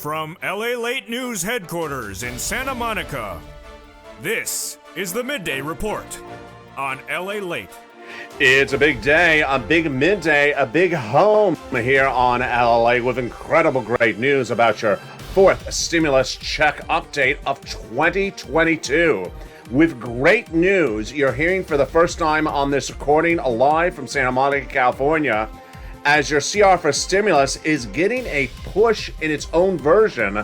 From LALATE News headquarters in Santa Monica, this is the Midday Report on LALATE. It's a big day, a big midday, a big home here on LALATE with incredible great news about your fourth stimulus check update of 2022. With great news, you're hearing for the first time on this recording live from Santa Monica, California, as your CR for stimulus is getting a push in its own version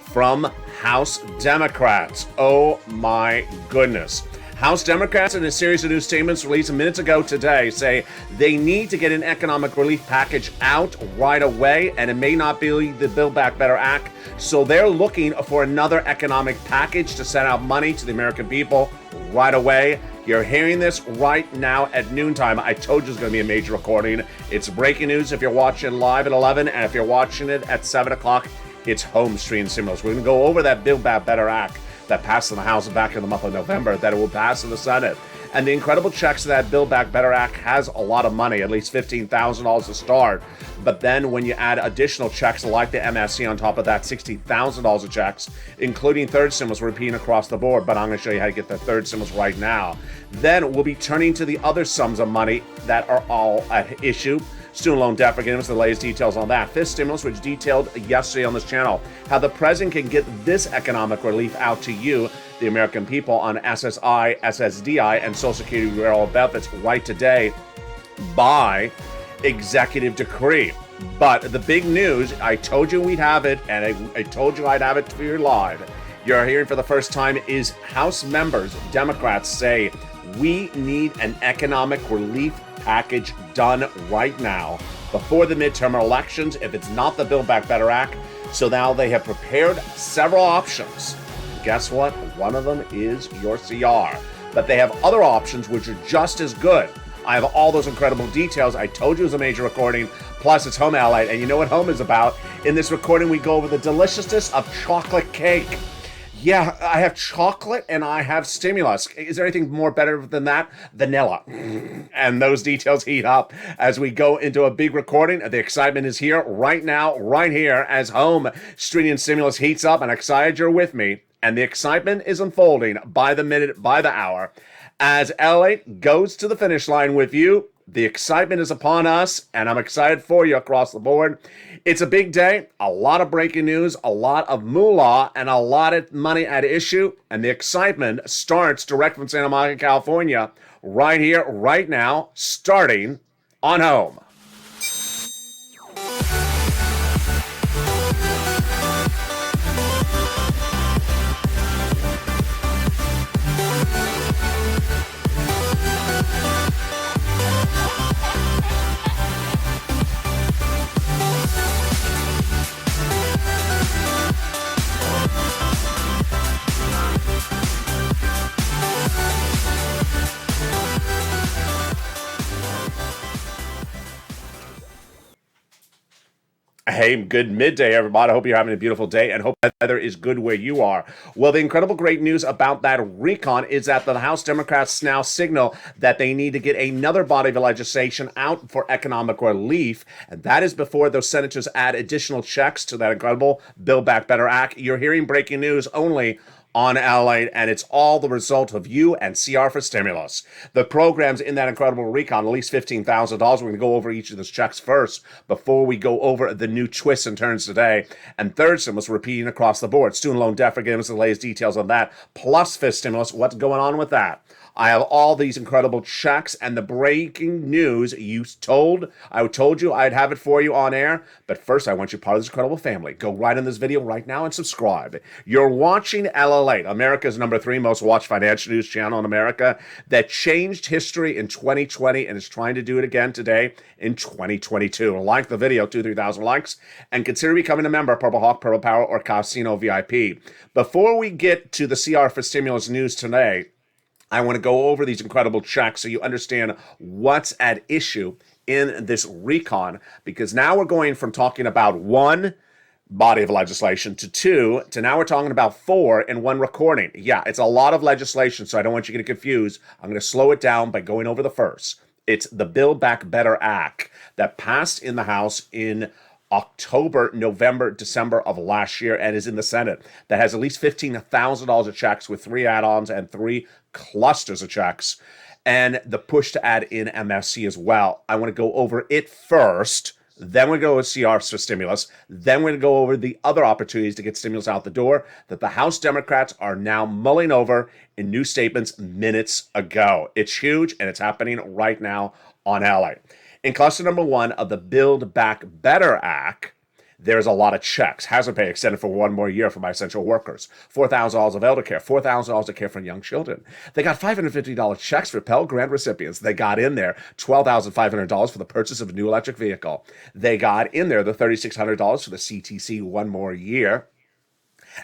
from House Democrats. Oh my goodness. House Democrats, in a series of new statements released minutes ago today, say they need to get an economic relief package out right away, and it may not be the Build Back Better Act. So they're looking for another economic package to send out money to the American people right away. You're hearing this right now at noontime. I told you it's going to be a major recording. It's breaking news if you're watching live at 11, and if you're watching it at 7 o'clock, it's home stream stimulus. We're going to go over that Build Back Better Act that passed in the House back in the month of November, that it will pass in the Senate. And the incredible checks that Build Back Better Act has a lot of money, at least $15,000 to start. But then when you add additional checks like the MSC on top of that, $60,000 of checks, including third stimulus, repeating across the board. But I'm going to show you how to get the third stimulus right now. Then we'll be turning to the other sums of money that are all at issue. Student loan debt forgiveness, the latest details on that. Fifth stimulus, which detailed yesterday on this channel, how the president can get this economic relief out to you, the American people, on SSI, SSDI, and Social Security rural benefits right today by executive decree. But the big news, I told you we'd have it, and I told you I'd have it for you live. You're hearing for the first time is House members, Democrats, say we need an economic relief package done right now before the midterm elections if it's not the Build Back Better Act. So now they have prepared several options. Guess what? One of them is your CR. But they have other options which are just as good. I have all those incredible details. I told you it was a major recording. Plus, it's Home LA, and you know what home is about. In this recording, we go over the deliciousness of chocolate cake. Yeah, I have chocolate and I have stimulus. Is there anything more better than that? Vanilla. And those details heat up as we go into a big recording. The excitement is here right now, right here, as home streaming stimulus heats up. And excited you're with me. And the excitement is unfolding by the minute, by the hour. As LA goes to the finish line with you, the excitement is upon us, and I'm excited for you across the board. It's a big day, a lot of breaking news, a lot of moolah, and a lot of money at issue. And the excitement starts direct from Santa Monica, California, right here, right now, starting on Home. Hey, good midday, everybody. I hope you're having a beautiful day and hope that weather is good where you are. Well, the incredible great news about that recon is that the House Democrats now signal that they need to get another body of legislation out for economic relief, and that is before those senators add additional checks to that incredible Build Back Better Act. You're hearing breaking news only on LA, and it's all the result of you and CR for stimulus. The programs in that incredible recon, at least $15,000. We're going to go over each of those checks first before we go over the new twists and turns today. And third stimulus repeating across the board. Student loan debt forgiveness, the latest details on that. Plus fifth stimulus, what's going on with that? I have all these incredible checks and the breaking news I told you I'd have it for you on air. But first, I want you part of this incredible family. Go right in this video right now and subscribe. You're watching LALATE, America's #3 most watched financial news channel in America that changed history in 2020 and is trying to do it again today in 2022. Like the video, 2,000-3,000 likes, and consider becoming a member of Purple Hawk, Purple Power, or Casino VIP. Before we get to the CR for stimulus news today, I want to go over these incredible checks so you understand what's at issue in this recon, because now we're going from talking about one body of legislation to two to now we're talking about four in one recording. Yeah, it's a lot of legislation, so I don't want you to get confused. I'm going to slow it down by going over the first. It's the Build Back Better Act that passed in the House in October, November, December of last year, and is in the Senate, that has at least $15,000 of checks with 3 add-ons and 3 clusters of checks, and the push to add in MSC as well. I want to go over it first. Then we go with CRs for stimulus. Then we're going to go over the other opportunities to get stimulus out the door that the House Democrats are now mulling over in new statements minutes ago. It's huge, and it's happening right now on LA. In cluster number 1 of the Build Back Better Act, there's a lot of checks. Hazard pay extended for 1 more year for my essential workers. $4,000 of elder care. $4,000 of care for young children. They got $550 checks for Pell Grant recipients. They got in there $12,500 for the purchase of a new electric vehicle. They got in there the $3,600 for the CTC 1 more year.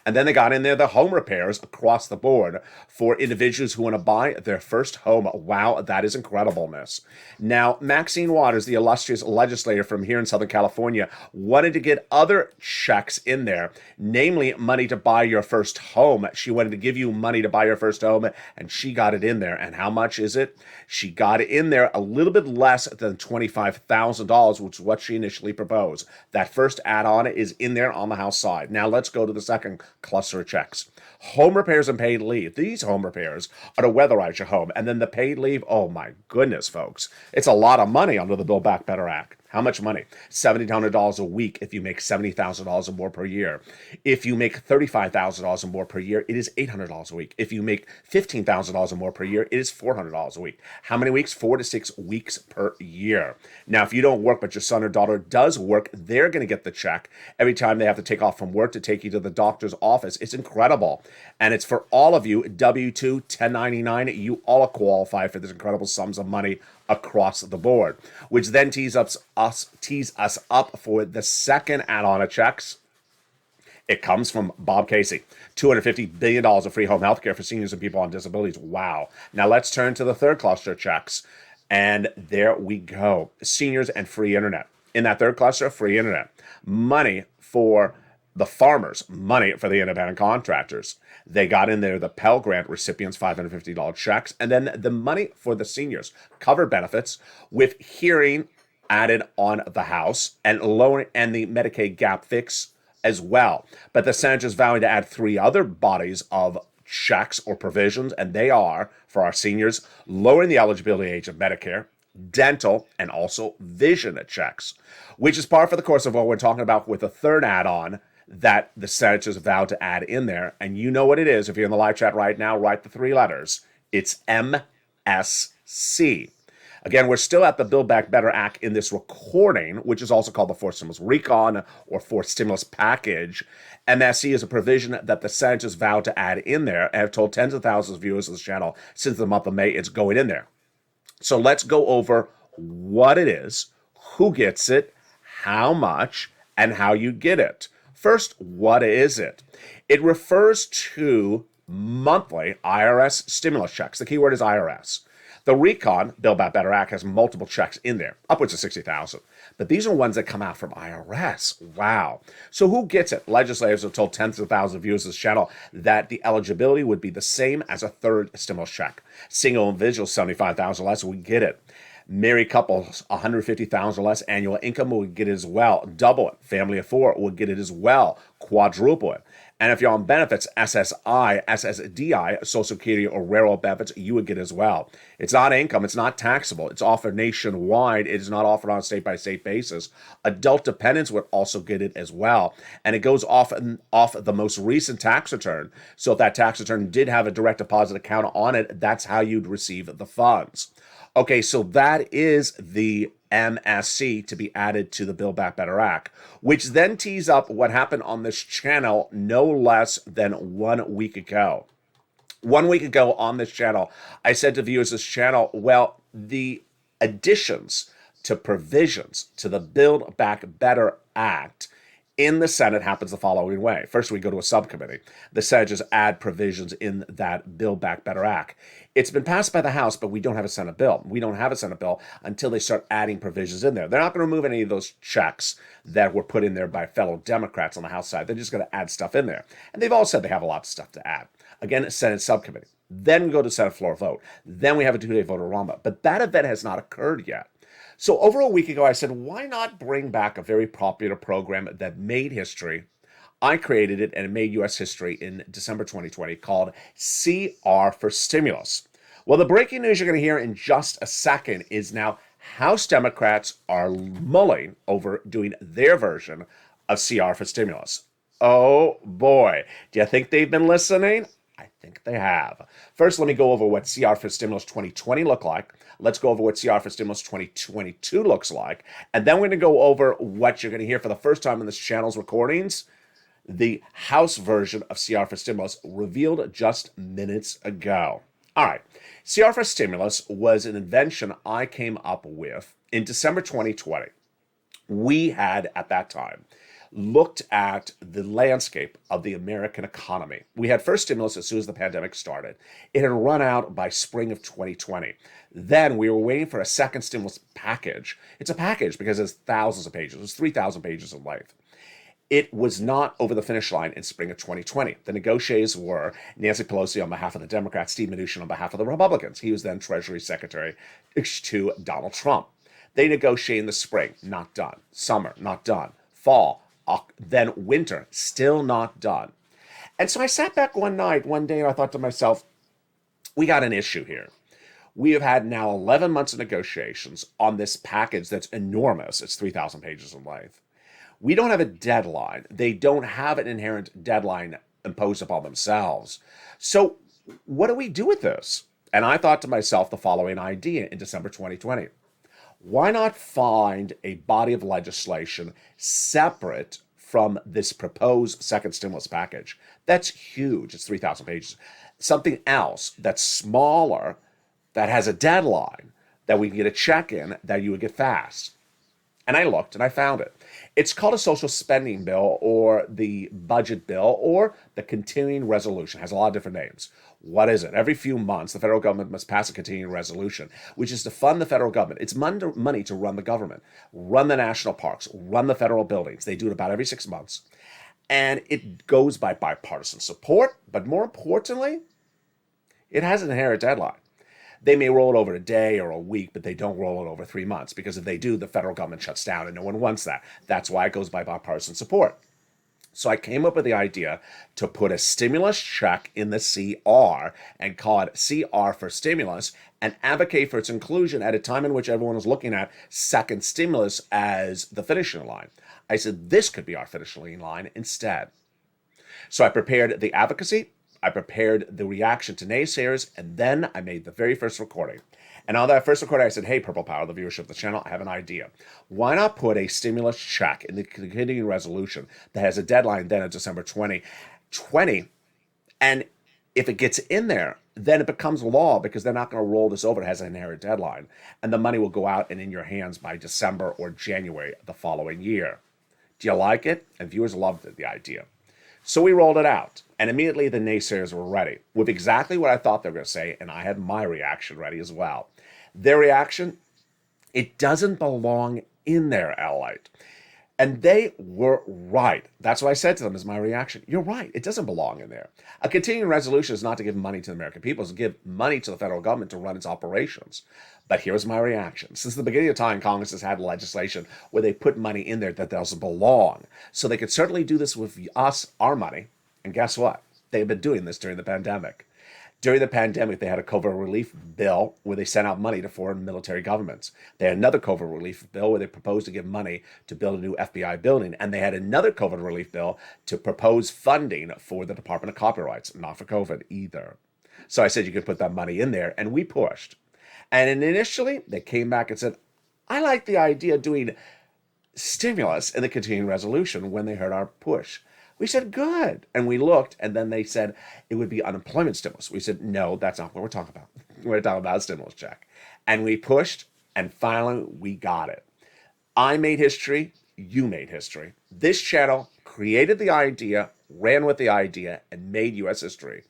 And then they got in there the home repairs across the board for individuals who want to buy their first home. Wow, that is incredibleness. Now, Maxine Waters, the illustrious legislator from here in Southern California, wanted to get other checks in there, namely money to buy your first home. She wanted to give you money to buy your first home, and she got it in there. And how much is it? She got it in there a little bit less than $25,000, which is what she initially proposed. That first add-on is in there on the House side. Now, let's go to the second cluster of checks. Home repairs and paid leave. These home repairs are to weatherize your home. And then the paid leave, oh my goodness, folks. It's a lot of money under the Build Back Better Act. How much money? $1,700 a week if you make $70,000 or more per year. If you make $35,000 or more per year, it is $800 a week. If you make $15,000 or more per year, it is $400 a week. How many weeks? 4 to 6 weeks per year. Now, if you don't work, but your son or daughter does work, they're going to get the check every time they have to take off from work to take you to the doctor's office. It's incredible. And it's for all of you, W-2, 1099, you all qualify for this incredible sums of money across the board, which then tees us up for the second add-on of checks. It comes from Bob Casey. $250 billion of free home health care for seniors and people on disabilities. Wow. Now let's turn to the third cluster of checks. And there we go. Seniors and free internet. In that third cluster, free internet. Money for the farmers, money for the independent contractors. They got in there the Pell Grant recipients, $550 checks, and then the money for the seniors, covered benefits with hearing added on the House and loan and the Medicaid gap fix as well. But the Senate is vowing to add 3 other bodies of checks or provisions, and they are, for our seniors, lowering the eligibility age of Medicare, dental, and also vision checks, which is par for the course of what we're talking about with the third add-on that the senators vowed to add in there. And you know what it is. If you're in the live chat right now, write the 3 letters. It's MSC. Again, we're still at the Build Back Better Act in this recording, which is also called the Forced Stimulus Recon or Forced Stimulus Package. MSC is a provision that the senators vowed to add in there and have told tens of thousands of viewers of this channel since the month of May it's going in there. So let's go over what it is, who gets it, how much, and how you get it. First, what is it? It refers to monthly IRS stimulus checks. The key word is IRS. The Recon, Build Back Better Act, has multiple checks in there, upwards of 60,000. But these are ones that come out from IRS. Wow. So who gets it? Legislators have told tens of thousands of viewers of this channel that the eligibility would be the same as a third stimulus check. Single individuals, 75,000 less, we get it. Married couples, 150,000 or less annual income will get it as well. Double it. Family of 4 will get it as well. Quadruple it. And if you're on benefits, SSI, SSDI, Social Security or railroad benefits, you would get as well. It's not income. It's not taxable. It's offered nationwide. It is not offered on a state-by-state basis. Adult dependents would also get it as well. And it goes off the most recent tax return. So if that tax return did have a direct deposit account on it, that's how you'd receive the funds. Okay, so that is the MSC to be added to the Build Back Better Act, which then tees up what happened on this channel no less than 1 week ago. 1 week ago on this channel, I said to viewers this channel, well, the additions to provisions to the Build Back Better Act in the Senate happens the following way. First, we go to a subcommittee. The senators add provisions in that Build Back Better Act. It's been passed by the House, but we don't have a Senate bill. We don't have a Senate bill until they start adding provisions in there. They're not going to remove any of those checks that were put in there by fellow Democrats on the House side. They're just going to add stuff in there. And they've all said they have a lot of stuff to add. Again, Senate subcommittee. Then we go to Senate floor vote. Then we have a 2-day vote aroma. But that event has not occurred yet. So over a week ago, I said, why not bring back a very popular program that made history? I created it and it made U.S. history in December 2020 called CR for Stimulus. Well, the breaking news you're going to hear in just a second is now House Democrats are mulling over doing their version of CR for Stimulus. Oh boy, do you think they've been listening? I think they have. First, let me go over what CR for Stimulus 2020 looked like. Let's go over what CR for Stimulus 2022 looks like. And then we're going to go over what you're going to hear for the first time in this channel's recordings, the House version of CR for Stimulus revealed just minutes ago. All right, CR for Stimulus was an invention I came up with in December 2020. We had, at that time, looked at the landscape of the American economy. We had first stimulus as soon as the pandemic started. It had run out by spring of 2020. Then we were waiting for a second stimulus package. It's a package because it's thousands of pages. It was 3,000 pages in length. It was not over the finish line in spring of 2020. The negotiators were Nancy Pelosi on behalf of the Democrats, Steve Mnuchin on behalf of the Republicans. He was then Treasury Secretary to Donald Trump. They negotiated in the spring, not done. Summer, not done. Fall, then winter, still not done. And so I sat back one day, and I thought to myself, we got an issue here. We have had now 11 months of negotiations on this package that's enormous. It's 3,000 pages in length. We don't have a deadline. They don't have an inherent deadline imposed upon themselves. So what do we do with this? And I thought to myself the following idea in December 2020. Why not find a body of legislation separate from this proposed second stimulus package? That's huge. It's 3,000 pages. Something else that's smaller, that has a deadline, that we can get a check in, that you would get fast. And I looked and I found it. It's called a social spending bill or the budget bill or the continuing resolution. It has a lot of different names. What is it? Every few months, the federal government must pass a continuing resolution, which is to fund the federal government. It's money to run the government, run the national parks, run the federal buildings. They do it about every 6 months. And it goes by bipartisan support, but more importantly, it has an inherent deadline. They may roll it over a day or a week, but they don't roll it over 3 months, because if they do, the federal government shuts down and no one wants that. That's why it goes by bipartisan support. So I came up with the idea to put a stimulus check in the CR and call it CR for Stimulus and advocate for its inclusion at a time in which everyone was looking at second stimulus as the finishing line. I said, this could be our finishing line instead. So I prepared the advocacy, I prepared the reaction to naysayers, and then I made the very first recording. And on that first recording, I said, hey, Purple Power, the viewership of the channel, I have an idea. Why not put a stimulus check in the continuing resolution that has a deadline then of December 2020? And if it gets in there, then it becomes law, because they're not going to roll this over. It has an inherent deadline. And the money will go out and in your hands by December or January the following year. Do you like it? And viewers loved it, the idea. So we rolled it out, and immediately the naysayers were ready with exactly what I thought they were going to say, and I had my reaction ready as well. Their reaction, it doesn't belong in there, LALATE. And they were right. That's what I said to them as my reaction. You're right. It doesn't belong in there. A continuing resolution is not to give money to the American people. It's to give money to the federal government to run its operations. But here's my reaction. Since the beginning of time, Congress has had legislation where they put money in there that doesn't belong. So they could certainly do this with us, our money. And guess what? They've been doing this during the pandemic. During the pandemic, they had a COVID relief bill where they sent out money to foreign military governments. They had another COVID relief bill where they proposed to give money to build a new FBI building. And they had another COVID relief bill to propose funding for the Department of Copyrights, not for COVID either. So I said you could put that money in there, and we pushed. And initially, they came back and said, I like the idea of doing stimulus in the continuing resolution when they heard our push. We said, good. And we looked, and then they said it would be unemployment stimulus. We said, no, that's not what we're talking about. We're talking about a stimulus check. And we pushed, and finally, we got it. I made history. You made history. This channel created the idea, ran with the idea, and made U.S. history.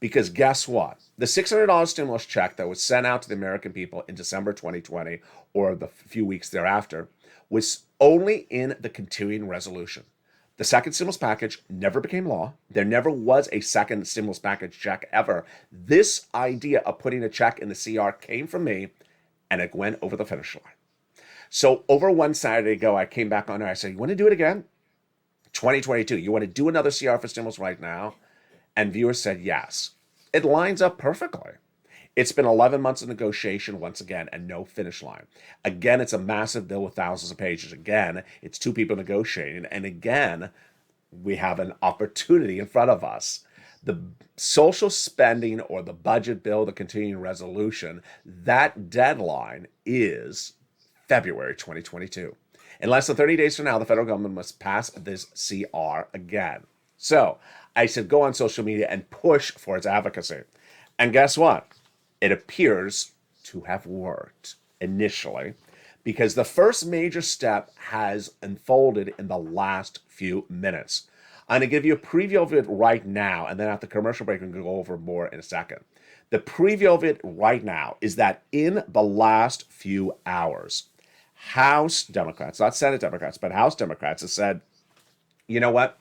Because guess what? The $600 stimulus check that was sent out to the American people in December 2020, or the few weeks thereafter, was only in the continuing resolution. The second stimulus package never became law. There never was a second stimulus package check ever. This idea of putting a check in the CR came from me, and it went over the finish line. So over one Saturday ago, I came back on there. I said, you want to do it again? 2022, you want to do another CR for stimulus right now? And viewers said yes. It lines up perfectly. It's been 11 months of negotiation once again and no finish line. Again, it's a massive bill with thousands of pages. Again, it's two people negotiating. And again, we have an opportunity in front of us. The social spending or the budget bill, the continuing resolution, that deadline is February 2022. In less than 30 days from now, the federal government must pass this CR again. So I said, go on social media and push for its advocacy. And guess what? It appears to have worked initially because the first major step has unfolded in the last few minutes. I'm going to give you a preview of it right now, and then at the commercial break, we can go over more in a second. The preview of it right now is that in the last few hours, House Democrats, not Senate Democrats, but House Democrats have said, you know what?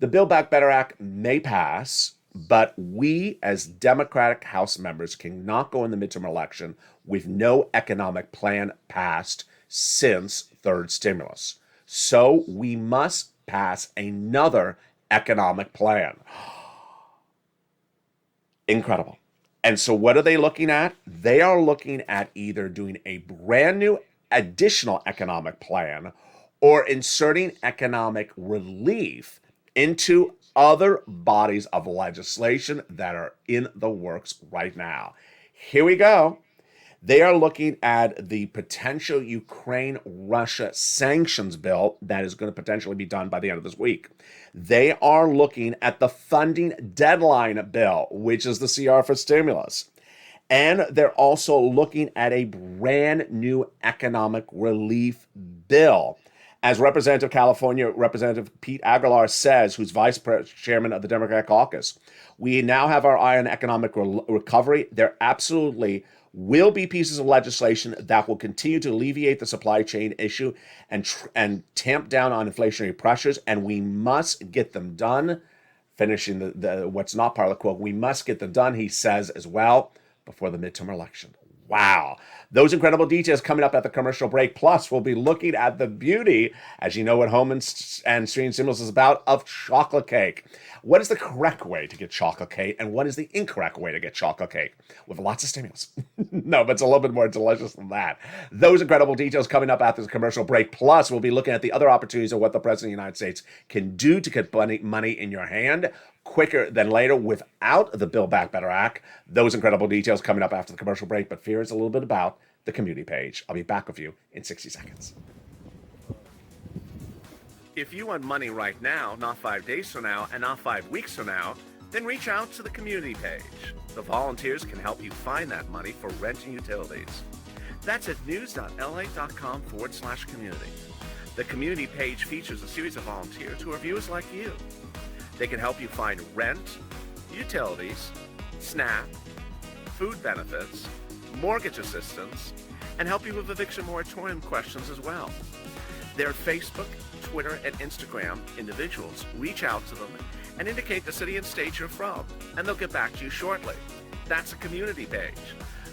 The Build Back Better Act may pass, but we as Democratic House members cannot go in the midterm election with no economic plan passed since third stimulus. So we must pass another economic plan. Incredible. And so what are they looking at? They are looking at either doing a brand new additional economic plan or inserting economic relief into other bodies of legislation that are in the works right now. Here we go. They are looking at the potential Ukraine-Russia sanctions bill that is going to potentially be done by the end of this week. They are looking at the funding deadline bill, which is the CR for stimulus. And they're also looking at a brand new economic relief bill. As Representative California, Representative Pete Aguilar says, who's vice chairman of the Democratic caucus, we now have our eye on economic recovery. There absolutely will be pieces of legislation that will continue to alleviate the supply chain issue and tamp down on inflationary pressures, and we must get them done. Finishing the what's not part of the quote, we must get them done, he says as well, before the midterm election. Wow. Those incredible details coming up at the commercial break. Plus, we'll be looking at the beauty, as you know what home and stream stimulus is about, of chocolate cake. What is the correct way to get chocolate cake, and what is the incorrect way to get chocolate cake? With lots of stimulus. No, but it's a little bit more delicious than that. Those incredible details coming up after the commercial break. Plus, we'll be looking at the other opportunities of what the President of the United States can do to get money in your hand quicker than later without the Build Back Better Act. Those incredible details coming up after the commercial break. But fear is a little bit about the community page. I'll be back with you in 60 seconds. If you want money right now, not 5 days from now, and not 5 weeks from now, then reach out to the community page. The volunteers can help you find that money for rent and utilities. That's at news.la.com/community. The community page features a series of volunteers who are viewers like you. They can help you find rent, utilities, SNAP, food benefits, mortgage assistance, and help you with eviction moratorium questions as well. Their Facebook, Twitter, and Instagram individuals reach out to them and indicate the city and state you're from, and they'll get back to you shortly. That's a community page.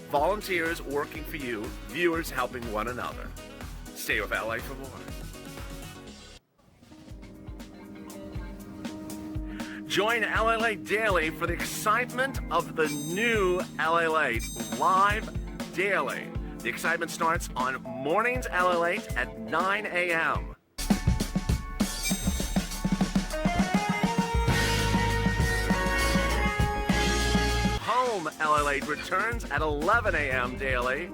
Volunteers working for you, viewers helping one another. Stay with LA for more. Join LALATE Daily for the excitement of the new LALATE live daily. The excitement starts on mornings LALATE at 9 a.m. Home LALATE returns at 11 a.m. daily.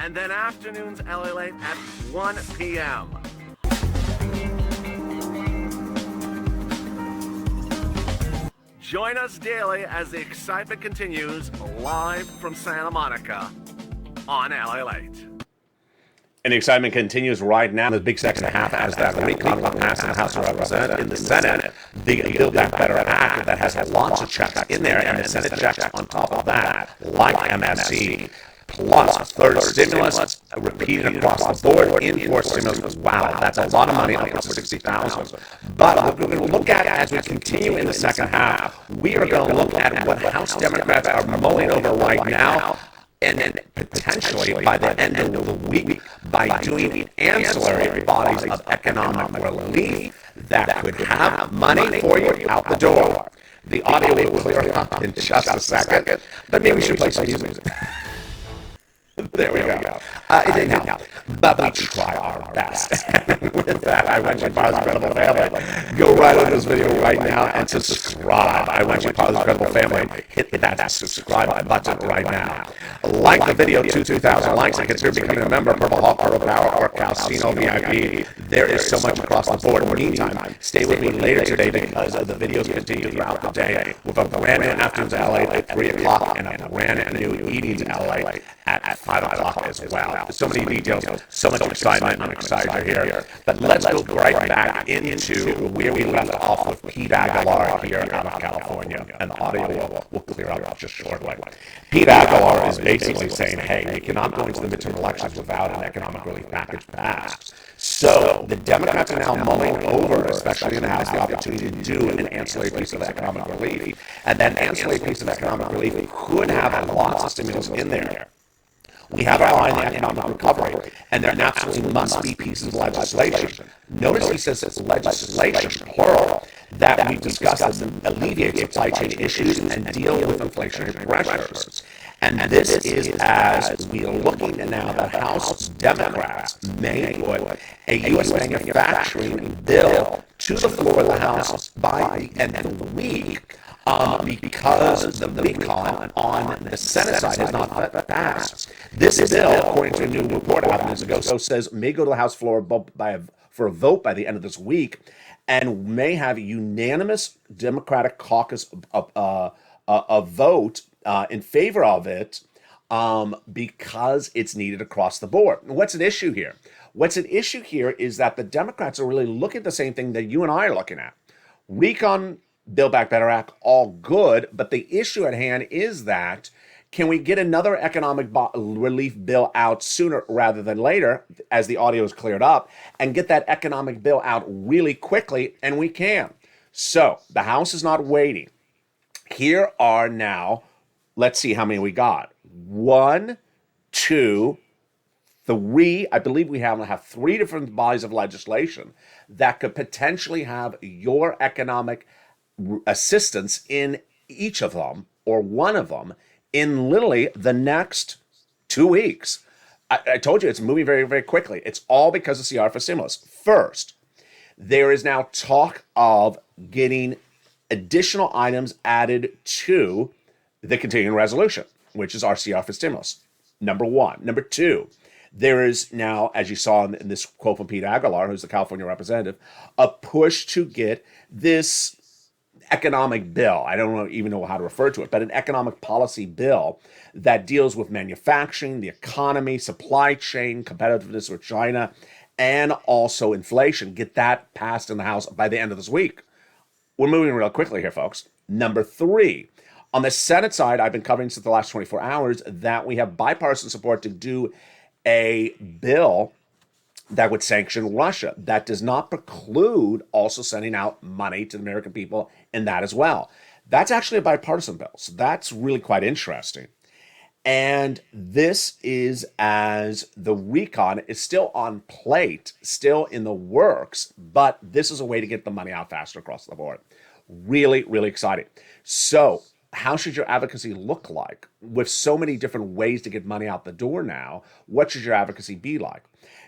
And then afternoons LALATE at 1 p.m. Join us daily as the excitement continues live from Santa Monica on LALATE. And the excitement continues right now. The big second half as that recon will pass in the House of Representatives. In the Senate, the Build Back Better Act that has lots of checks in there, and the Senate checks on top of that, like MSC, plus third stimulus, repeated across the board, in-force stimulus. Wow, that's a lot of money, upwards of 60,000. But what we're going to look at as we continue in the second half, we are going to look at what House Democrats are mulling over right now, and then potentially by the end of the week, by doing ancillary bodies of economic relief that could have money for you out the door. The audio will clear up in just a second, but maybe we should play some music. There we go. It didn't help, but we try our best. With that, I want you to pause Incredible Family. Go right on this video right now and subscribe. I want you to pause Incredible Family. Hit that subscribe button right now. Like the video to 2,000 likes and consider becoming a member of Purple Hawk, Purple Power, or Calcino VIP. There is so much across the board. In the meantime, stay with me later today because the videos continue throughout the day with a brand new Afternoons LA at 3 o'clock and a brand new Evenings LA at 5 o'clock as well. So many details, so much excitement. I'm excited you're here. But let's go right back into where we left off with Pete Aguilar here out of California. And the audio will clear up just shortly. Pete Aguilar is basically saying, hey, we cannot go into the midterm elections without an economic relief package passed. So the Democrats are now mulling over, especially in the House, the opportunity to do an ancillary piece of economic relief. And that ancillary piece of economic relief could have lots of stimulus in there. We have our eye on the economic recovery, and there absolutely must be pieces of legislation. Notice he says it's legislation, plural, that we discuss that alleviate supply chain issues and deal with inflationary pressures. And this is as we are looking now that House Democrats may put a U.S. manufacturing bill to the floor of the House by the end of the week. Because the recon on the Senate side has not passed. This bill, according to a new report out minutes ago, says may go to the House floor for a vote by the end of this week, and may have a unanimous Democratic caucus a vote in favor of it because it's needed across the board. What's at issue here? What's at issue here is that the Democrats are really looking at the same thing that you and I are looking at. Recon, Build Back Better Act, all good, but the issue at hand is that can we get another economic relief bill out sooner rather than later, as the audio is cleared up, and get that economic bill out really quickly, and we can. So the House is not waiting. Here are now, let's see how many we got. 1, 2, 3. I believe we have 3 different bodies of legislation that could potentially have your economic assistance in each of them or one of them in literally the next 2 weeks. I told you it's moving very, very quickly. It's all because of CR for stimulus. First, there is now talk of getting additional items added to the continuing resolution, which is our CR for stimulus. Number one. Number two, there is now, as you saw in this quote from Pete Aguilar, who's the California representative, a push to get this economic bill. I don't even know how to refer to it, but an economic policy bill that deals with manufacturing, the economy, supply chain, competitiveness with China, and also inflation. Get that passed in the House by the end of this week. We're moving real quickly here, folks. Number three, on the Senate side, I've been covering since the last 24 hours that we have bipartisan support to do a bill that would sanction Russia. That does not preclude also sending out money to the American people in that as well. That's actually a bipartisan bill. So that's really quite interesting. And this is as the recon is still on plate, still in the works, but this is a way to get the money out faster across the board. Really, really exciting. So how should your advocacy look like? With so many different ways to get money out the door now, what should your advocacy be like?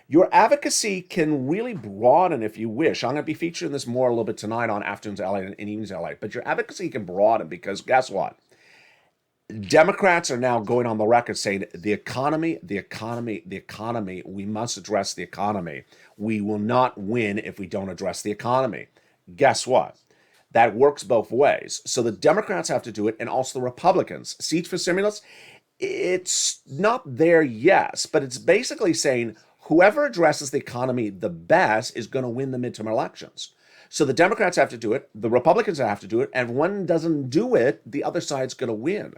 Your advocacy can really broaden if you wish. I'm going to be featuring this more a little bit tonight on Afternoons LA and Evenings LA, but your advocacy can broaden because guess what? Democrats are now going on the record saying the economy, we must address the economy. We will not win if we don't address the economy. Guess what? That works both ways. So the Democrats have to do it, and also the Republicans. Seats for stimulus, it's not there, yes, but it's basically saying whoever addresses the economy the best is going to win the midterm elections. So the Democrats have to do it, the Republicans have to do it, and if one doesn't do it, the other side's going to win.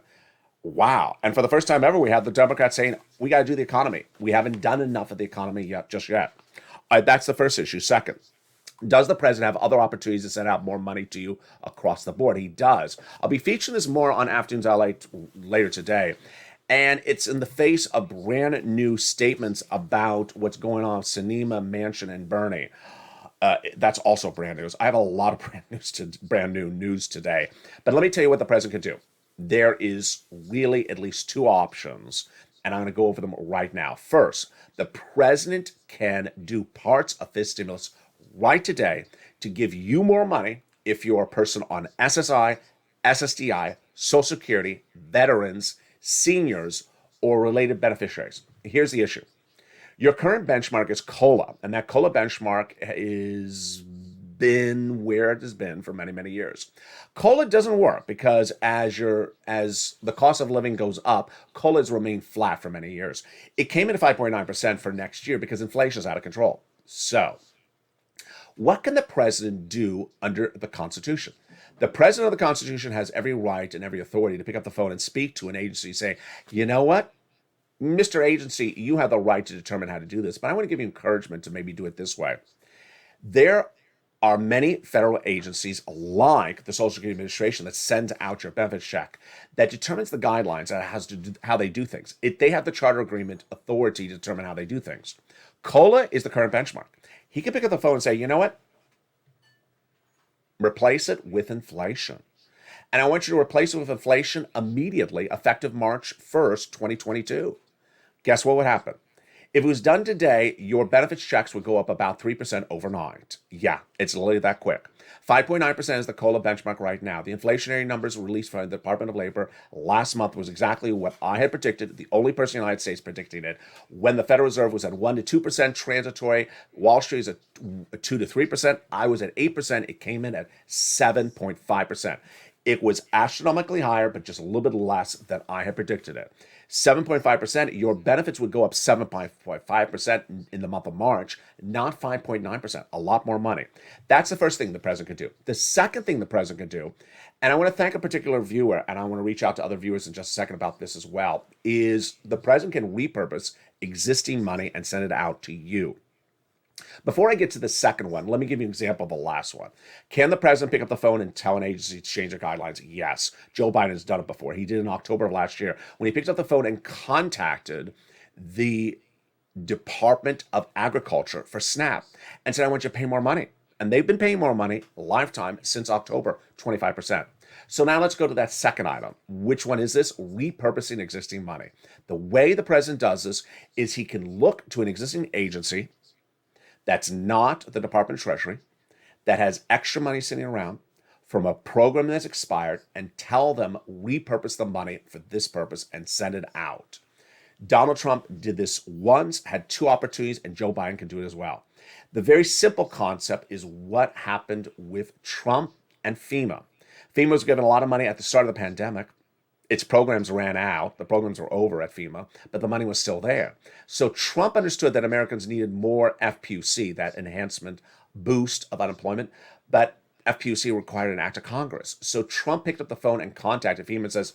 Wow. And for the first time ever, we had the Democrats saying, we got to do the economy. We haven't done enough of the economy yet, just yet. That's the first issue. Second, does the president have other opportunities to send out more money to you across the board? He does. I'll be featuring this more on Afternoons LA later today. And it's in the face of brand new statements about what's going on with Sinema, Manchin, and Bernie. That's also brand news. I have a lot of brand new news today. But let me tell you what the president could do. There is really at least two options, and I'm going to go over them right now. First, the president can do parts of this stimulus right today to give you more money if you're a person on SSI, SSDI, Social Security, veterans, seniors, or related beneficiaries. Here's the issue. Your current benchmark is COLA, and that COLA benchmark is been where it has been for many, many years. COLA doesn't work because as the cost of living goes up, COLA has remained flat for many years. It came in at 5.9% for next year because inflation is out of control. So, what can the president do under the Constitution? The president of the Constitution has every right and every authority to pick up the phone and speak to an agency saying, you know what? Mr. Agency, you have the right to determine how to do this, but I want to give you encouragement to maybe do it this way. There are many federal agencies like the Social Security Administration that sends out your benefits check that determines the guidelines as to how they do things. They have the charter agreement authority to determine how they do things. COLA is the current benchmark. He can pick up the phone and say, you know what? Replace it with inflation. And I want you to replace it with inflation immediately, effective March 1st, 2022. Guess what would happen? If it was done today, your benefits checks would go up about 3% overnight. Yeah, it's literally that quick. 5.9% is the COLA benchmark right now. The inflationary numbers released by the Department of Labor last month was exactly what I had predicted, the only person in the United States predicting it. When the Federal Reserve was at 1 to 2% transitory, Wall Street is at 2 to 3%. I was at 8%. It came in at 7.5%. It was astronomically higher, but just a little bit less than I had predicted it. 7.5%, your benefits would go up 7.5% in the month of March, not 5.9%, a lot more money. That's the first thing the president could do. The second thing the president could do, and I want to thank a particular viewer, and I want to reach out to other viewers in just a second about this as well, is the president can repurpose existing money and send it out to you. Before I get to the second one, let me give you an example of the last one. Can the president pick up the phone and tell an agency to change their guidelines? Yes. Joe Biden has done it before. He did in October of last year when he picked up the phone and contacted the Department of Agriculture for SNAP and said, I want you to pay more money. And they've been paying more money lifetime since October, 25%. So now let's go to that second item. Which one is this? Repurposing existing money. The way the president does this is he can look to an existing agency that's not the Department of Treasury, that has extra money sitting around from a program that's expired, and tell them repurpose the money for this purpose and send it out. Donald Trump did this once, had two opportunities, and Joe Biden can do it as well. The very simple concept is what happened with Trump and FEMA. FEMA was given a lot of money at the start of the pandemic. Its programs ran out. The programs were over at FEMA, but the money was still there. So Trump understood that Americans needed more FPUC, that enhancement boost of unemployment, but FPUC required an act of Congress. So Trump picked up the phone and contacted FEMA and says,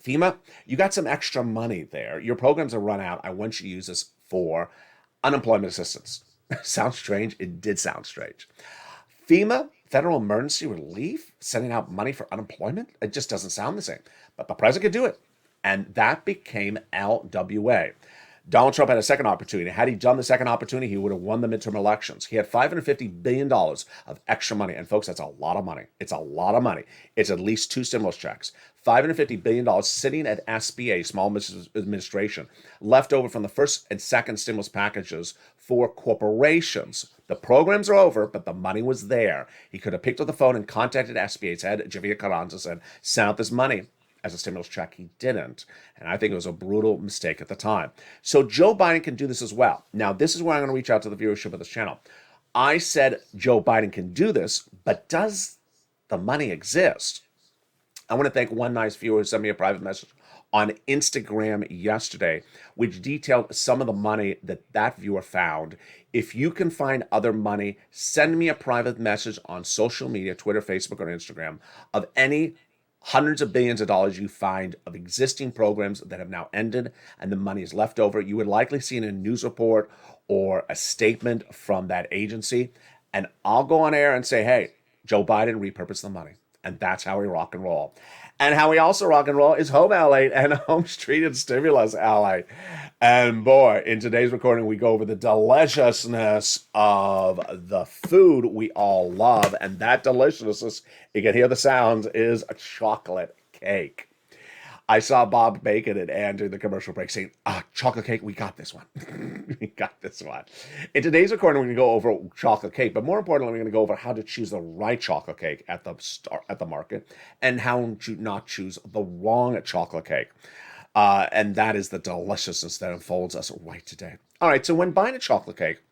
FEMA, you got some extra money there. Your programs have run out. I want you to use this for unemployment assistance. Sounds strange? It did sound strange. FEMA, Federal Emergency Relief, sending out money for unemployment? It just doesn't sound the same. But the president could do it. And that became LWA. Donald Trump had a second opportunity. Had he done the second opportunity, he would have won the midterm elections. He had $550 billion of extra money. And folks, that's a lot of money. It's a lot of money. It's at least two stimulus checks. $550 billion sitting at SBA, Small Business Administration, left over from the first and second stimulus packages for corporations. The programs are over, but the money was there. He could have picked up the phone and contacted SBA's head, Javier Carranza, and said, send out this money as a stimulus check. He didn't. And I think it was a brutal mistake at the time. So Joe Biden can do this as well. Now, this is where I'm going to reach out to the viewership of this channel. I said Joe Biden can do this, but does the money exist? I want to thank one nice viewer who sent me a private message on Instagram yesterday, which detailed some of the money that viewer found. If you can find other money, send me a private message on social media, Twitter, Facebook, or Instagram, of any hundreds of billions of dollars you find of existing programs that have now ended and the money is left over. You would likely see in a news report or a statement from that agency. And I'll go on air and say, hey, Joe Biden repurposed the money. And that's how we rock and roll. And how we also rock and roll is Home LA and Home Street and Stimulus LA. And boy, in today's recording, we go over the deliciousness of the food we all love. And that deliciousness, you can hear the sounds, is a chocolate cake. I saw Bob Bacon and Ann during the commercial break saying, chocolate cake, we got this one. We got this one. In today's recording, we're going to go over chocolate cake, but more importantly, we're going to go over how to choose the right chocolate cake at the market and how to not choose the wrong chocolate cake. And that is the deliciousness that unfolds us right today. All right, so when buying a chocolate cake,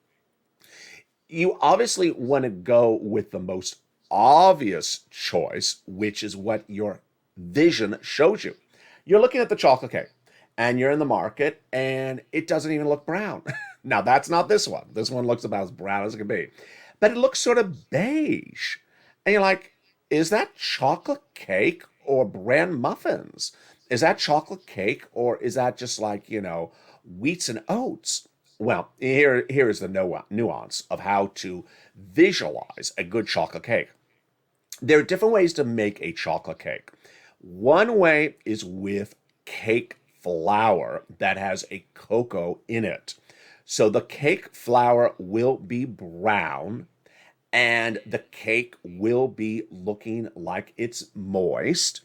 you obviously want to go with the most obvious choice, which is what your vision shows you. You're looking at the chocolate cake and you're in the market and it doesn't even look brown. Now, that's not this one. This one looks about as brown as it can be, but it looks sort of beige. And you're like, is that chocolate cake or bran muffins? Is that chocolate cake or is that just like, wheats and oats? Well, here is the nuance of how to visualize a good chocolate cake. There are different ways to make a chocolate cake. One way is with cake flour that has a cocoa in it. So the cake flour will be brown and the cake will be looking like it's moist.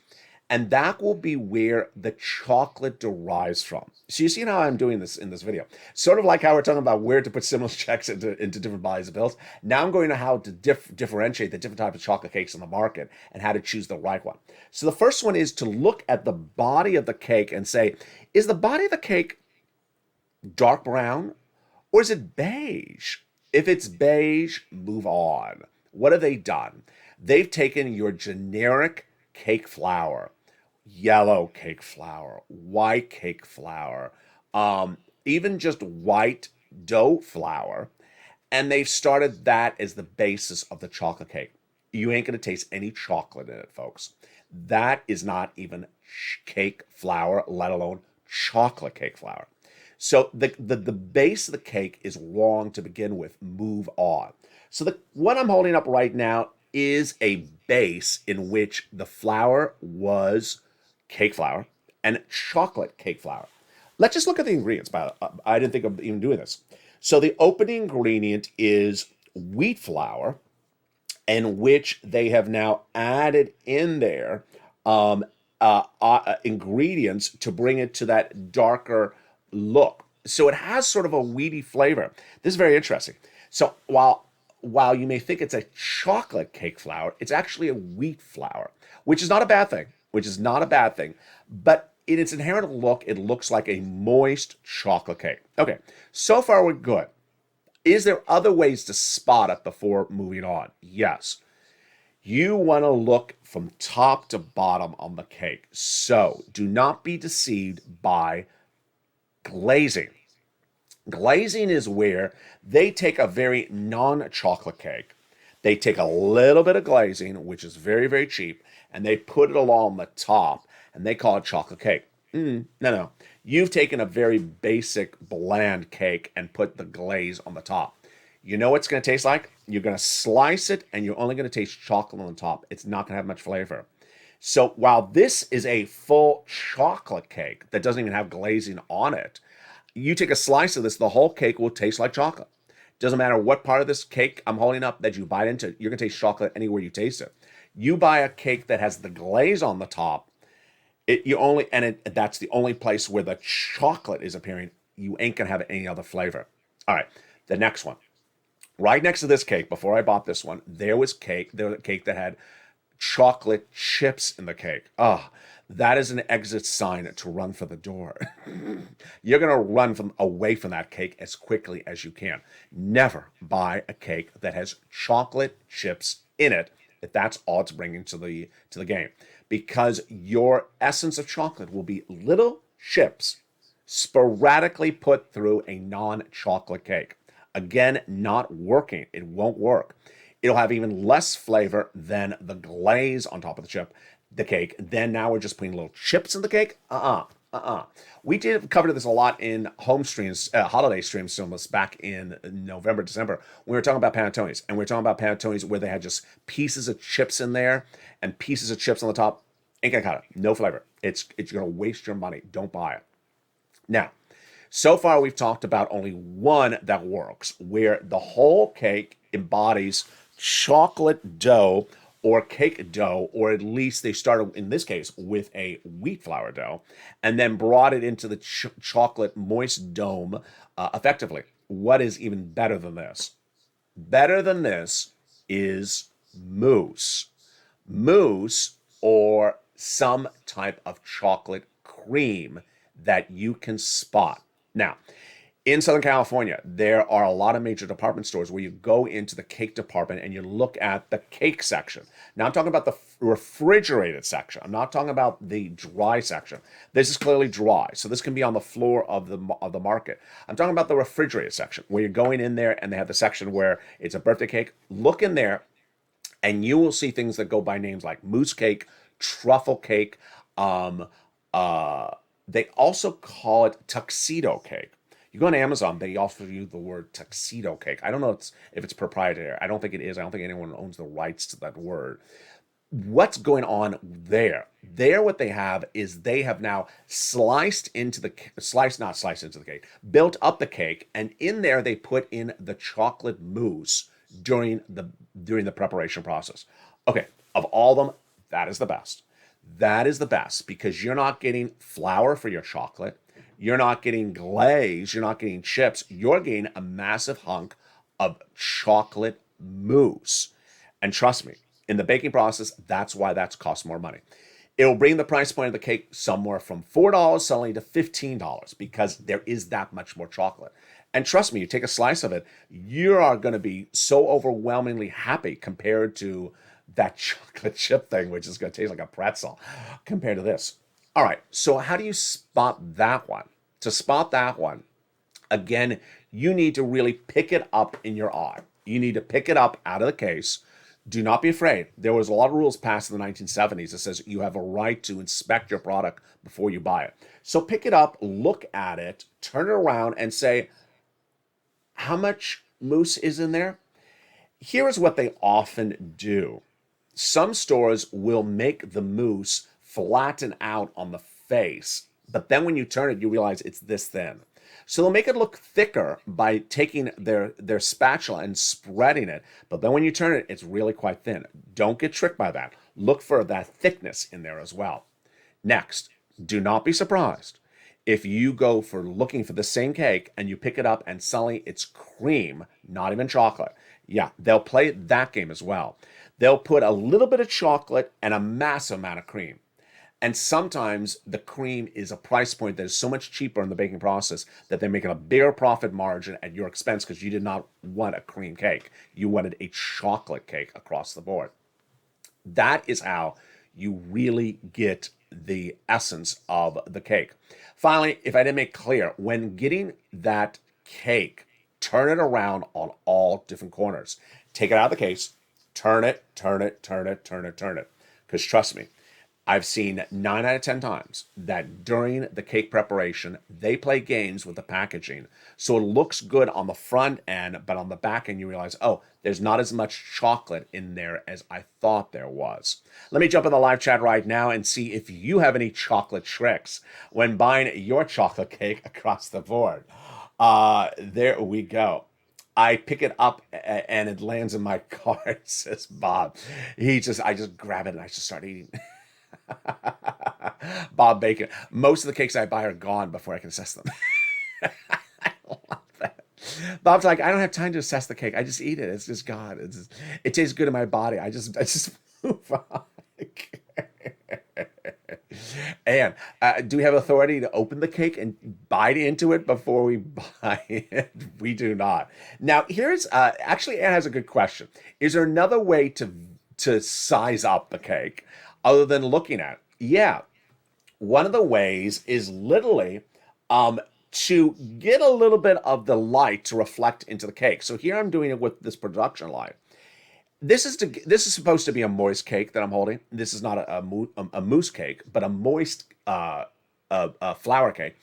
And that will be where the chocolate derives from. So you see how I'm doing this in this video. Sort of like how we're talking about where to put stimulus checks into different bodies of bills. Now I'm going to how to differentiate the different types of chocolate cakes in the market and how to choose the right one. So the first one is to look at the body of the cake and say, is the body of the cake dark brown or is it beige? If it's beige, move on. What have they done? They've taken your generic cake flour, yellow cake flour, white cake flour, even just white dough flour, and they've started that as the basis of the chocolate cake. You ain't going to taste any chocolate in it, folks. That is not even cake flour, let alone chocolate cake flour. So the base of the cake is wrong to begin with. Move on. So what I'm holding up right now is a base in which the flour was cake flour and chocolate cake flour. Let's just look at the ingredients. I didn't think of even doing this. So the opening ingredient is wheat flour, in which they have now added in there ingredients to bring it to that darker look. So it has sort of a wheaty flavor. This is very interesting. So while you may think it's a chocolate cake flour, it's actually a wheat flour, which is not a bad thing. But in its inherent look, it looks like a moist chocolate cake. Okay, so far we're good. Is there other ways to spot it before moving on? Yes. You want to look from top to bottom on the cake. So do not be deceived by glazing. Glazing is where they take a very non-chocolate cake. They take a little bit of glazing, which is very, very cheap, and they put it along the top, and they call it chocolate cake. No. You've taken a very basic, bland cake and put the glaze on the top. You know what it's going to taste like? You're going to slice it, and you're only going to taste chocolate on the top. It's not going to have much flavor. So while this is a full chocolate cake that doesn't even have glazing on it, you take a slice of this, the whole cake will taste like chocolate. Doesn't matter what part of this cake I'm holding up that you bite into, you're going to taste chocolate anywhere you taste it. You buy a cake that has the glaze on the top, that's the only place where the chocolate is appearing. You ain't going to have any other flavor. All right, the next one. Right next to this cake, before I bought this one, there was a cake that had chocolate chips in the cake. That is an exit sign to run for the door. You're going to run away from that cake as quickly as you can. Never buy a cake that has chocolate chips in it if that's all it's bringing to the game. Because your essence of chocolate will be little chips sporadically put through a non-chocolate cake. Again, not working. It won't work. It'll have even less flavor than the glaze on top of the chip. the cake. Then now we're just putting little chips in the cake. We did cover this a lot in home streams, holiday streams, almost back in November, December. We were talking about panettones, and we were talking about panettones where they had just pieces of chips in there and pieces of chips on the top. Ain't gonna cut it. No flavor. It's gonna waste your money. Don't buy it. Now, so far we've talked about only one that works, where the whole cake embodies chocolate dough or cake dough, or at least they started, in this case, with a wheat flour dough, and then brought it into the chocolate moist dome effectively. What is even better than this? Better than this is mousse. Mousse, or some type of chocolate cream that you can spot. Now, in Southern California, there are a lot of major department stores where you go into the cake department and you look at the cake section. Now, I'm talking about the refrigerated section. I'm not talking about the dry section. This is clearly dry, so this can be on the floor of the market. I'm talking about the refrigerated section, where you're going in there and they have the section where it's a birthday cake. Look in there, and you will see things that go by names like mousse cake, truffle cake. They also call it tuxedo cake. You go on Amazon, they offer you the word tuxedo cake. I don't know if it's proprietary. I don't think it is. I don't think anyone owns the rights to that word. What's going on there? There, what they have is they have now built up the cake, and in there they put in the chocolate mousse during the preparation process. Okay, of all of them, that is the best. That is the best because you're not getting flour for your chocolate. You're not getting glaze. You're not getting chips. You're getting a massive hunk of chocolate mousse. And trust me, in the baking process, that's why that's cost more money. It'll bring the price point of the cake somewhere from $4 suddenly to $15 because there is that much more chocolate. And trust me, you take a slice of it, you are going to be so overwhelmingly happy compared to that chocolate chip thing, which is going to taste like a pretzel compared to this. All right, so how do you spot that one? To spot that one, again, you need to really pick it up in your eye. You need to pick it up out of the case. Do not be afraid. There was a lot of rules passed in the 1970s that says you have a right to inspect your product before you buy it. So pick it up, look at it, turn it around, and say, how much mousse is in there? Here is what they often do. Some stores will make the mousse flatten out on the face, but then when you turn it, you realize it's this thin. So they'll make it look thicker by taking their spatula and spreading it, but then when you turn it, it's really quite thin. Don't get tricked by that. Look for that thickness in there as well. Next, do not be surprised if you go for looking for the same cake and you pick it up and suddenly it's cream, not even chocolate. Yeah, they'll play that game as well. They'll put a little bit of chocolate and a massive amount of cream. And sometimes the cream is a price point that is so much cheaper in the baking process that they're making a bigger profit margin at your expense because you did not want a cream cake. You wanted a chocolate cake across the board. That is how you really get the essence of the cake. Finally, if I didn't make clear, when getting that cake, turn it around on all different corners. Take it out of the case, turn it. Because trust me, I've seen 9 out of 10 times that during the cake preparation, they play games with the packaging. So it looks good on the front end, but on the back end, you realize, oh, there's not as much chocolate in there as I thought there was. Let me jump in the live chat right now and see if you have any chocolate tricks when buying your chocolate cake across the board. There we go. I pick it up and it lands in my cart, says Bob. I just grab it and I just start eating. Bob Bacon. Most of the cakes I buy are gone before I can assess them. I love that. Bob's like, I don't have time to assess the cake. I just eat it. It's just gone. It tastes good in my body. I just move on. And do we have authority to open the cake and bite into it before we buy it? We do not. Now, here's actually, Anne has a good question. Is there another way to size up the cake other than looking at it? Yeah. One of the ways is literally to get a little bit of the light to reflect into the cake. So here I'm doing it with this production light. this is supposed to be a moist cake that I'm holding. This is not a mousse cake, but a moist flour cake.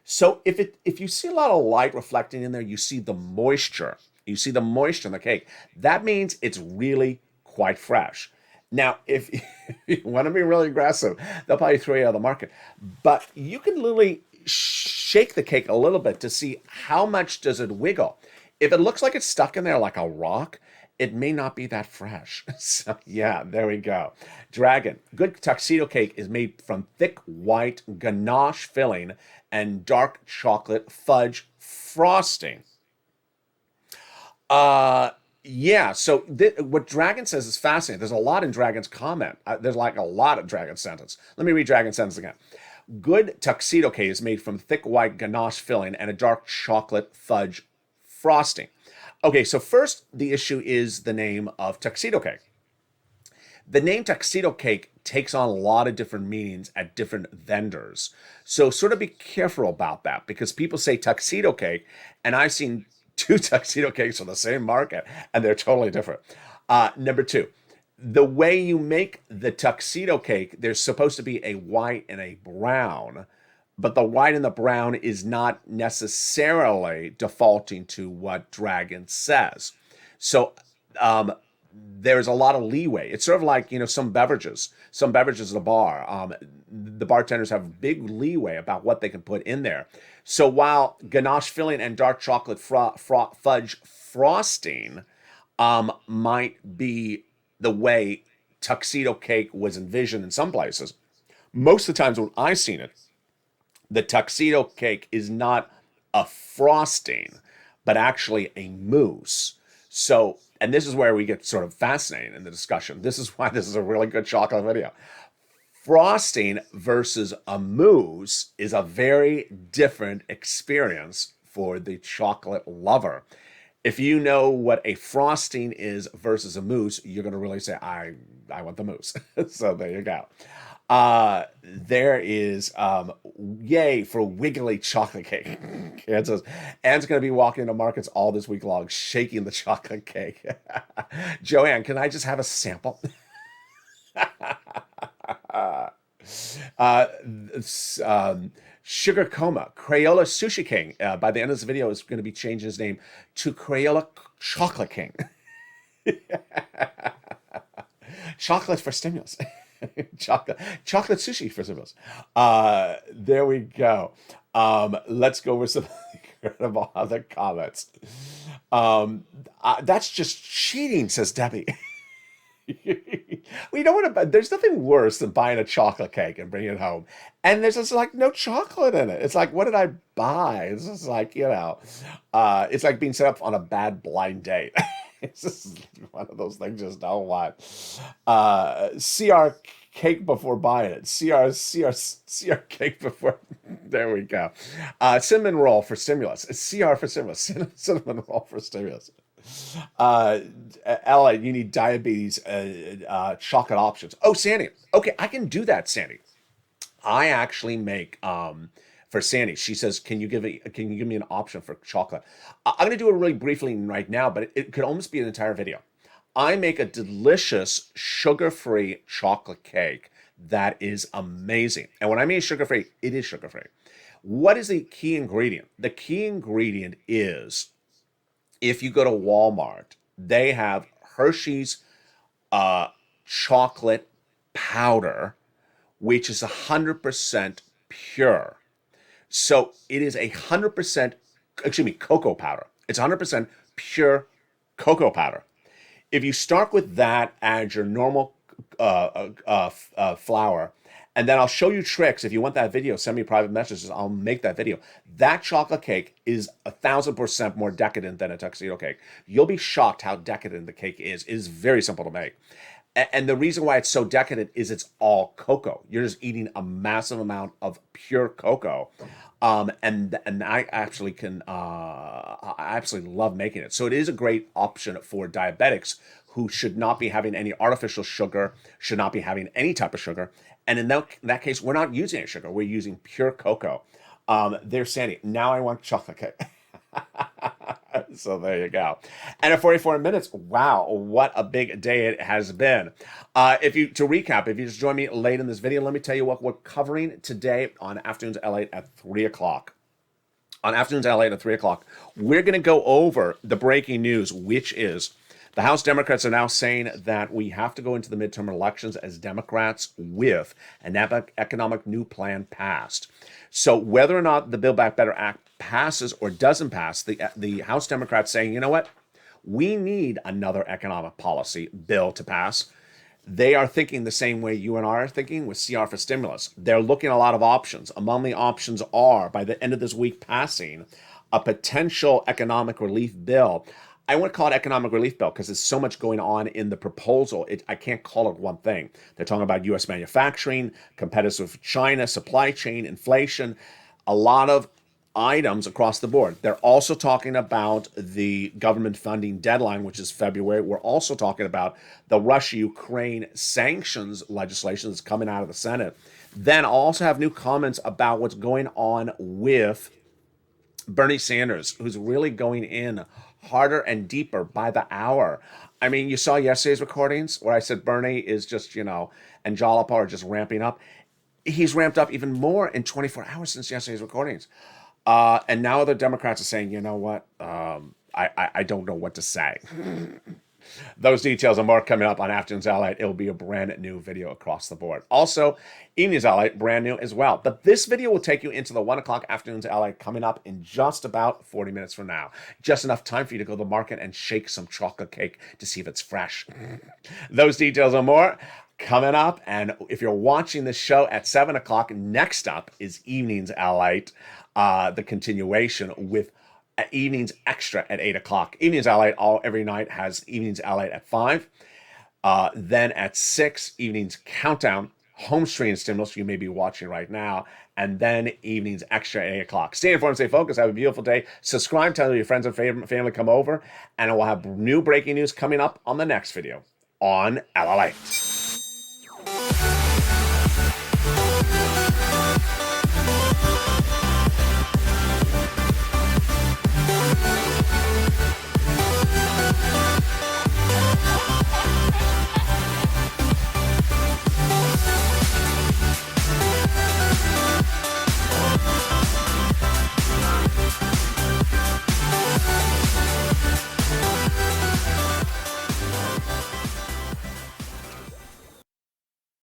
So if you see a lot of light reflecting in there, you see the moisture. You see the moisture in the cake. That means it's really quite fresh. Now, if you want to be really aggressive, they'll probably throw you out of the market. But you can literally shake the cake a little bit to see how much does it wiggle. If it looks like it's stuck in there like a rock, it may not be that fresh. So yeah, there we go. Dragon. Good tuxedo cake is made from thick white ganache filling and dark chocolate fudge frosting. Yeah, so what Dragon says is fascinating. There's a lot in Dragon's comment. There's like a lot of Dragon's sentence. Let me read Dragon's sentence again. Good tuxedo cake is made from thick white ganache filling and a dark chocolate fudge frosting. Okay, so first, the issue is the name of tuxedo cake. The name tuxedo cake takes on a lot of different meanings at different vendors. So sort of be careful about that because people say tuxedo cake, and I've seen two tuxedo cakes on the same market, and they're totally different. Number two, the way you make the tuxedo cake, there's supposed to be a white and a brown, but the white and the brown is not necessarily defaulting to what Dragon says. So there's a lot of leeway. It's sort of like, some beverages at a bar. The bartenders have big leeway about what they can put in there. So while ganache filling and dark chocolate fudge frosting might be the way tuxedo cake was envisioned in some places, most of the times when I've seen it, the tuxedo cake is not a frosting, but actually a mousse. So, and this is where we get sort of fascinating in the discussion. This is why this is a really good chocolate video. Frosting versus a mousse is a very different experience for the chocolate lover. If you know what a frosting is versus a mousse, you're going to really say, I want the mousse. So there you go. There is, yay for wiggly chocolate cake. Anne says, Anne's going to be walking into markets all this week long, shaking the chocolate cake. Joanne, can I just have a sample? Sugar Coma, Crayola Sushi King, by the end of this video is going to be changing his name to Crayola Chocolate King. Chocolate for stimulus. chocolate sushi for symbols. There we go. Let's go with some incredible other comments. That's just cheating, says Debbie. We don't want to. There's nothing worse than buying a chocolate cake and bringing it home, and there's just like no chocolate in it. It's like, what did I buy? It's just like, it's like being set up on a bad blind date. It's just one of those things just don't want. CR cake before buying it. CR cake before. There we go. Cinnamon roll for stimulus. CR for stimulus. Cinnamon roll for stimulus. Ella, you need diabetes chocolate options. Oh, Sandy. Okay, I can do that, Sandy. I actually make for Sandy. She says, "Can you give me an option for chocolate?" I'm going to do it really briefly right now, but it could almost be an entire video. I make a delicious sugar-free chocolate cake that is amazing. And when I mean sugar-free, it is sugar-free. What is the key ingredient? The key ingredient is, if you go to Walmart, they have Hershey's chocolate powder, which is 100% pure. So it is 100%, cocoa powder. It's 100% pure cocoa powder. If you start with that as your normal flour, and then I'll show you tricks. If you want that video, send me private messages. I'll make that video. That chocolate cake is 1,000% more decadent than a tuxedo cake. You'll be shocked how decadent the cake is. It is very simple to make. And the reason why it's so decadent is it's all cocoa. You're just eating a massive amount of pure cocoa. And I actually I absolutely love making it. So it is a great option for diabetics who should not be having any artificial sugar, should not be having any type of sugar. And in that case, we're not using any sugar. We're using pure cocoa. There's Sandy. Now I want chocolate cake. So there you go. And at 44 minutes, wow, what a big day it has been. To recap, if you just joined me late in this video, let me tell you what we're covering today on Afternoons LA at 3 o'clock. On Afternoons LA at 3 o'clock, we're going to go over the breaking news, which is the House Democrats are now saying that we have to go into the midterm elections as Democrats with an economic new plan passed. So whether or not the Build Back Better Act passes or doesn't pass, the House Democrats saying, you know what, we need another economic policy bill to pass. They are thinking the same way you and I are thinking with CR for stimulus. They're looking at a lot of options. Among the options are, by the end of this week, passing a potential economic relief bill. I want to call it economic relief bill because there's so much going on in the proposal. I can't call it one thing. They're talking about U.S. manufacturing, competitiveness with China, supply chain, inflation, a lot of items across the board. They're also talking about the government funding deadline, which is February. We're also talking about the Russia-Ukraine sanctions legislation that's coming out of the Senate. Then I'll also have new comments about what's going on with Bernie Sanders, who's really going in harder and deeper by the hour. I mean, you saw yesterday's recordings where I said Bernie is just, and Jalapa are just ramping up. He's ramped up even more in 24 hours since yesterday's recordings. And now the Democrats are saying, you know what? I don't know what to say. Those details and more coming up on Afternoons LA. It'll be a brand new video across the board. Also, Evenings LA, brand new as well. But this video will take you into the 1 o'clock Afternoons LA coming up in just about 40 minutes from now. Just enough time for you to go to the market and shake some chocolate cake to see if it's fresh. Those details and more coming up. And if you're watching this show at 7 o'clock, next up is Evenings LA, the continuation with Evenings Extra at 8 o'clock. Evenings LA every night has Evenings LA at 5. Then at 6, Evenings Countdown, home screen stimulus you may be watching right now. And then Evenings Extra at 8 o'clock. Stay informed, stay focused, have a beautiful day. Subscribe, tell your friends and family come over. And we'll have new breaking news coming up on the next video on LALATE.